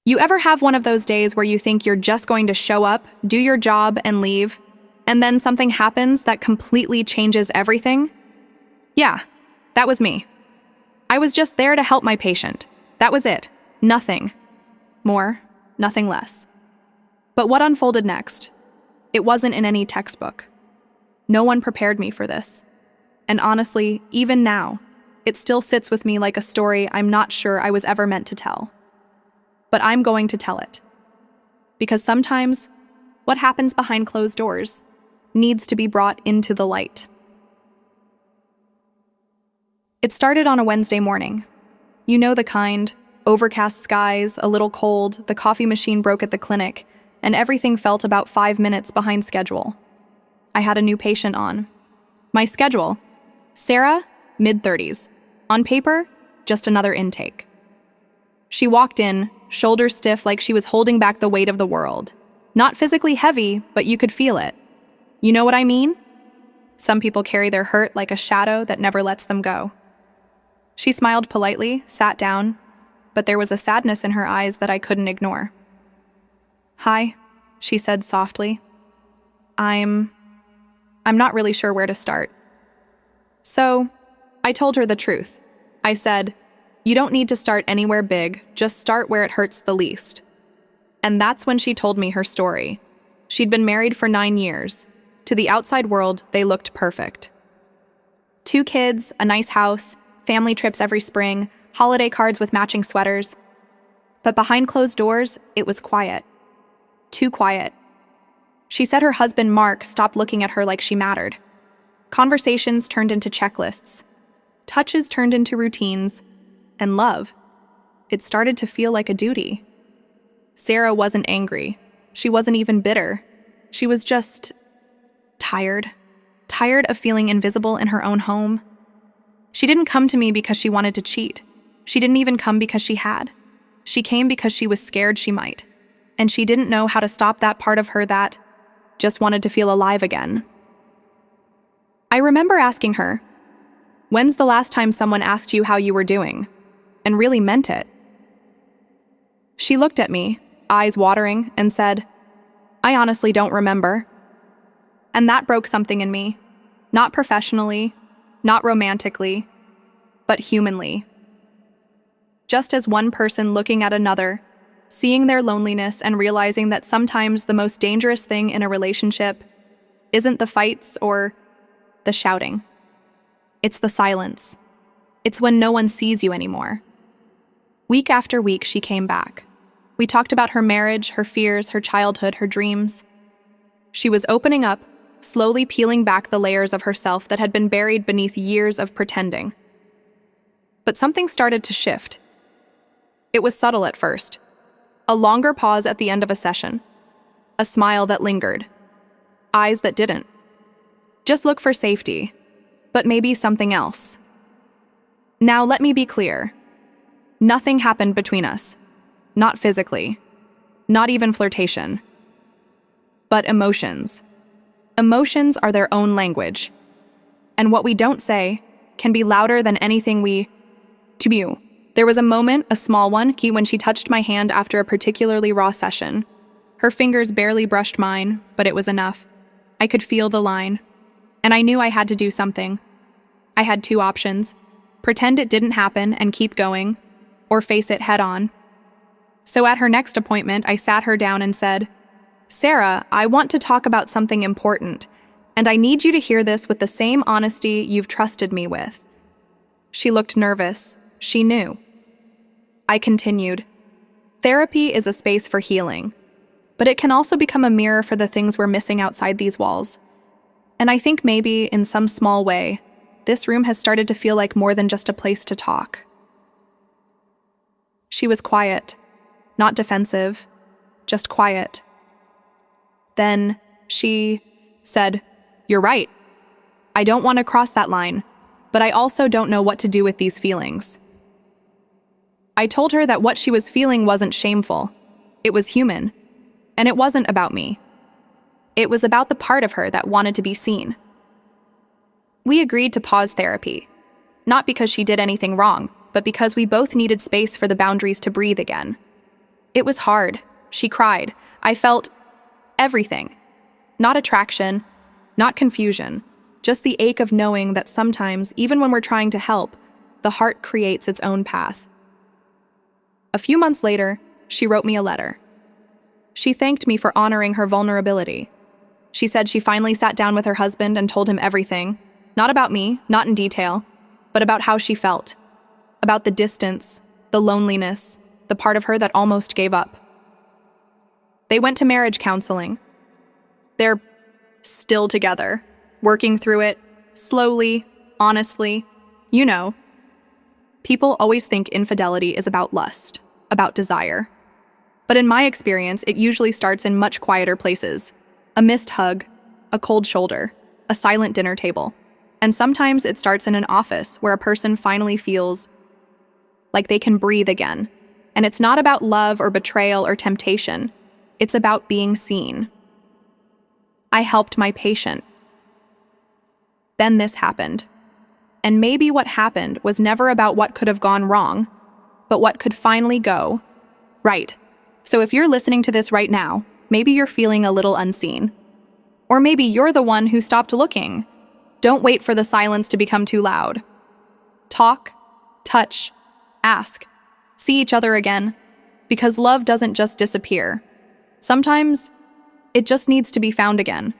You ever have one of those days where you think you're just going to show up, do your job, and leave, and then something happens that completely changes everything? Yeah, that was me. I was just there to help my patient. That was it. Nothing more, nothing less. But what unfolded next? It wasn't in any textbook. No one prepared me for this. And honestly, even now, it still sits with me like a story I'm not sure I was ever meant to tell. But I'm going to tell it. Because sometimes, what happens behind closed doors needs to be brought into the light. It started on a Wednesday morning. You know the kind. Overcast skies, a little cold, the coffee machine broke at the clinic, and everything felt about 5 minutes behind schedule. I had a new patient on. My schedule: Sarah, mid-30s. On paper, just another intake. She walked in, shoulders stiff like she was holding back the weight of the world. Not physically heavy, but you could feel it. You know what I mean? Some people carry their hurt like a shadow that never lets them go. She smiled politely, sat down, but there was a sadness in her eyes that I couldn't ignore. "Hi," she said softly. I'm not really sure where to start." So, I told her the truth. I said, "You don't need to start anywhere big, just start where it hurts the least." And that's when she told me her story. She'd been married for 9 years. To the outside world, they looked perfect. 2 kids, a nice house, family trips every spring, holiday cards with matching sweaters. But behind closed doors, it was quiet. Too quiet. She said her husband, Mark, stopped looking at her like she mattered. Conversations turned into checklists. Touches turned into routines. And love, it started to feel like a duty. Sarah wasn't angry. She wasn't even bitter. She was just tired. Tired of feeling invisible in her own home. She didn't come to me because she wanted to cheat. She didn't even come because she had. She came because she was scared she might. And she didn't know how to stop that part of her that just wanted to feel alive again. I remember asking her, "When's the last time someone asked you how you were doing?" And really meant it. She looked at me, eyes watering, and said, "I honestly don't remember." And that broke something in me. Not professionally, not romantically, but humanly. Just as one person looking at another, seeing their loneliness and realizing that sometimes the most dangerous thing in a relationship isn't the fights or the shouting. It's the silence. It's when no one sees you anymore. Week after week, she came back. We talked about her marriage, her fears, her childhood, her dreams. She was opening up, slowly peeling back the layers of herself that had been buried beneath years of pretending. But something started to shift. It was subtle at first. A longer pause at the end of a session. A smile that lingered. Eyes that didn't. Just look for safety, but maybe something else. Now let me be clear. Nothing happened between us. Not physically. Not even flirtation. But emotions. Emotions are their own language. And what we don't say can be louder than anything we do. There was a moment, a small one, when she touched my hand after a particularly raw session. Her fingers barely brushed mine, but it was enough. I could feel the line. And I knew I had to do something. I had 2 options. Pretend it didn't happen and keep going, or face it head on. So at her next appointment, I sat her down and said, "Sarah, I want to talk about something important, and I need you to hear this with the same honesty you've trusted me with." She looked nervous. She knew. I continued, "Therapy is a space for healing, but it can also become a mirror for the things we're missing outside these walls. And I think maybe, in some small way, this room has started to feel like more than just a place to talk." She was quiet, not defensive, just quiet. Then she said, "You're right. I don't want to cross that line, but I also don't know what to do with these feelings." I told her that what she was feeling wasn't shameful. It was human, and it wasn't about me. It was about the part of her that wanted to be seen. We agreed to pause therapy, not because she did anything wrong, but because we both needed space for the boundaries to breathe again. It was hard. She cried. I felt everything. Not attraction, not confusion, just the ache of knowing that sometimes, even when we're trying to help, the heart creates its own path. A few months later, she wrote me a letter. She thanked me for honoring her vulnerability. She said she finally sat down with her husband and told him everything, not about me, not in detail, but about how she felt, about the distance, the loneliness, the part of her that almost gave up. They went to marriage counseling. They're still together, working through it, slowly, honestly. You know, people always think infidelity is about lust, about desire. But in my experience, it usually starts in much quieter places. A missed hug, a cold shoulder, a silent dinner table. And sometimes it starts in an office where a person finally feels like they can breathe again. And it's not about love or betrayal or temptation. It's about being seen. I helped my patient. Then this happened. And maybe what happened was never about what could have gone wrong, but what could finally go right. So if you're listening to this right now, maybe you're feeling a little unseen. Or maybe you're the one who stopped looking. Don't wait for the silence to become too loud. Talk, touch, ask, see each other again, because love doesn't just disappear. Sometimes it just needs to be found again.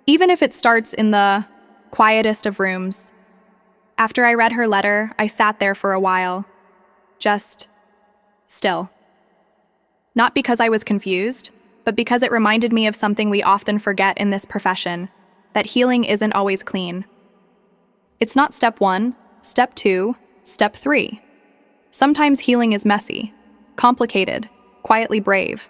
Even if it starts in the quietest of rooms. After I read her letter, I sat there for a while, just still. Not because I was confused, but because it reminded me of something we often forget in this profession, that healing isn't always clean. It's not step 1, step 2, step 3. Sometimes healing is messy, complicated, quietly brave.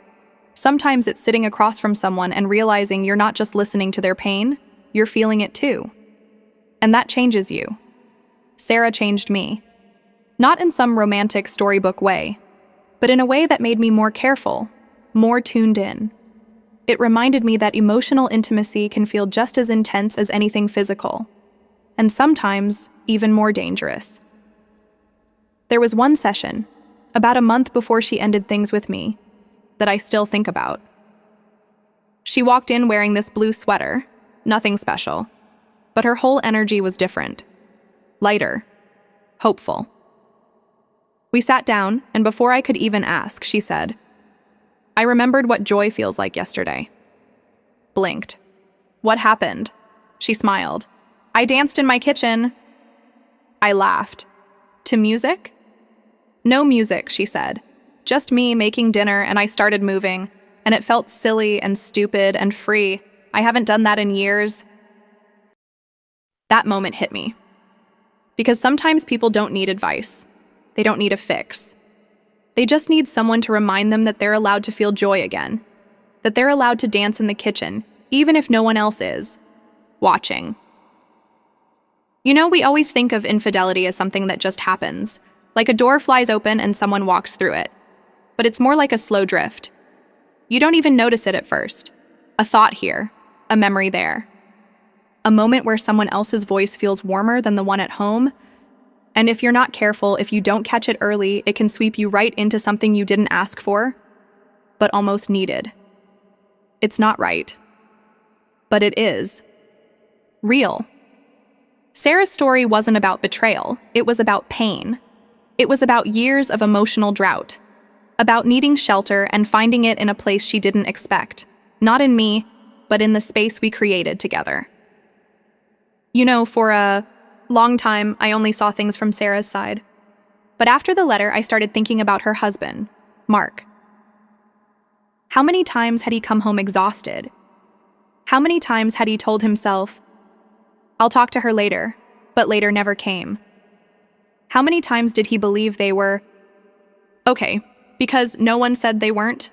Sometimes it's sitting across from someone and realizing you're not just listening to their pain, you're feeling it too. And that changes you. Sarah changed me. Not in some romantic storybook way, but in a way that made me more careful, more tuned in. It reminded me that emotional intimacy can feel just as intense as anything physical, and sometimes even more dangerous. There was one session, about a month before she ended things with me, that I still think about. She walked in wearing this blue sweater, nothing special, but her whole energy was different, lighter, hopeful. We sat down, and before I could even ask, she said, "I remembered what joy feels like yesterday." Blinked. "What happened?" She smiled. "I danced in my kitchen." I laughed. "To music?" "No music," she said. "Just me making dinner, and I started moving, and it felt silly and stupid and free. I haven't done that in years." That moment hit me. Because sometimes people don't need advice. They don't need a fix. They just need someone to remind them that they're allowed to feel joy again, that they're allowed to dance in the kitchen, even if no one else is watching. You know, we always think of infidelity as something that just happens, like a door flies open and someone walks through it. But it's more like a slow drift. You don't even notice it at first. A thought here, a memory there. A moment where someone else's voice feels warmer than the one at home. And if you're not careful, if you don't catch it early, it can sweep you right into something you didn't ask for, but almost needed. It's not right. But it is. Real. Sarah's story wasn't about betrayal. It was about pain. It was about years of emotional drought. About needing shelter and finding it in a place she didn't expect. Not in me, but in the space we created together. You know, for a long time, I only saw things from Sarah's side. But after the letter, I started thinking about her husband, Mark. How many times had he come home exhausted? How many times had he told himself, "I'll talk to her later," but later never came? How many times did he believe they were okay, because no one said they weren't?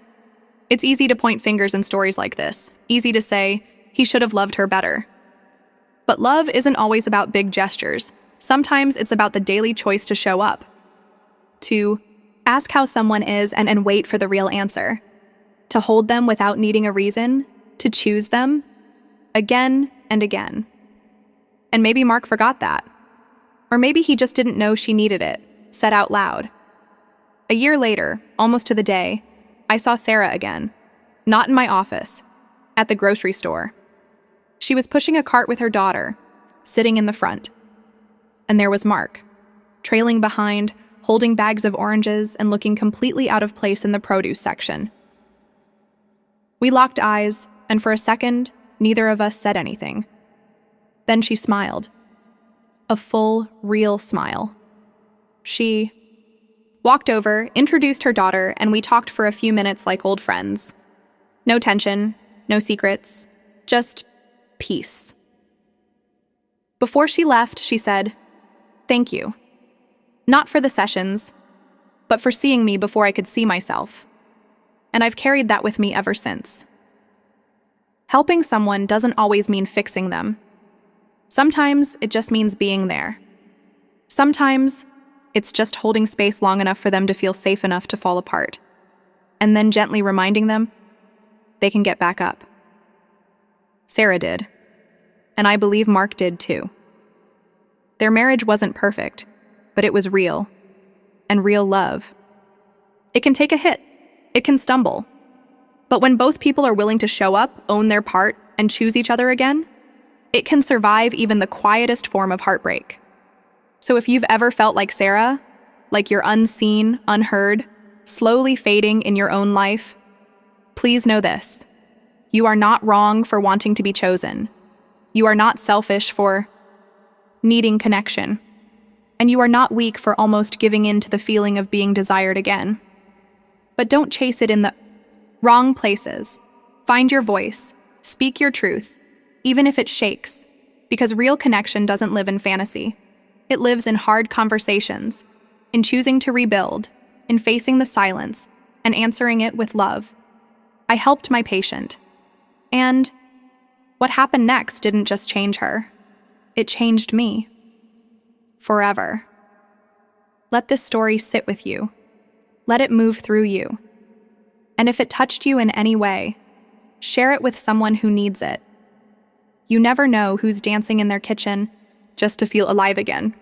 It's easy to point fingers in stories like this. Easy to say, he should have loved her better. But love isn't always about big gestures. Sometimes it's about the daily choice to show up. To ask how someone is and wait for the real answer. To hold them without needing a reason. To choose them. Again and again. And maybe Mark forgot that. Or maybe he just didn't know she needed it, said out loud. A year later, almost to the day, I saw Sarah again. Not in my office, at the grocery store. She was pushing a cart with her daughter, sitting in the front. And there was Mark, trailing behind, holding bags of oranges and looking completely out of place in the produce section. We locked eyes, and for a second, neither of us said anything. Then she smiled. A full, real smile. She walked over, introduced her daughter, and we talked for a few minutes like old friends. No tension, no secrets, just peace. Before she left, she said, "Thank you. Not for the sessions, but for seeing me before I could see myself. And I've carried that with me ever since." Helping someone doesn't always mean fixing them. Sometimes it just means being there. Sometimes it's just holding space long enough for them to feel safe enough to fall apart, and then gently reminding them they can get back up. Sarah did, and I believe Mark did too. Their marriage wasn't perfect, but it was real, and real love. It can take a hit, it can stumble, but when both people are willing to show up, own their part, and choose each other again, it can survive even the quietest form of heartbreak. So if you've ever felt like Sarah, like you're unseen, unheard, slowly fading in your own life, please know this. You are not wrong for wanting to be chosen. You are not selfish for needing connection. And you are not weak for almost giving in to the feeling of being desired again. But don't chase it in the wrong places. Find your voice. Speak your truth, even if it shakes, because real connection doesn't live in fantasy. It lives in hard conversations, in choosing to rebuild, in facing the silence, and answering it with love. I helped my patient. And what happened next didn't just change her. It changed me. Forever. Let this story sit with you. Let it move through you. And if it touched you in any way, share it with someone who needs it. You never know who's dancing in their kitchen just to feel alive again.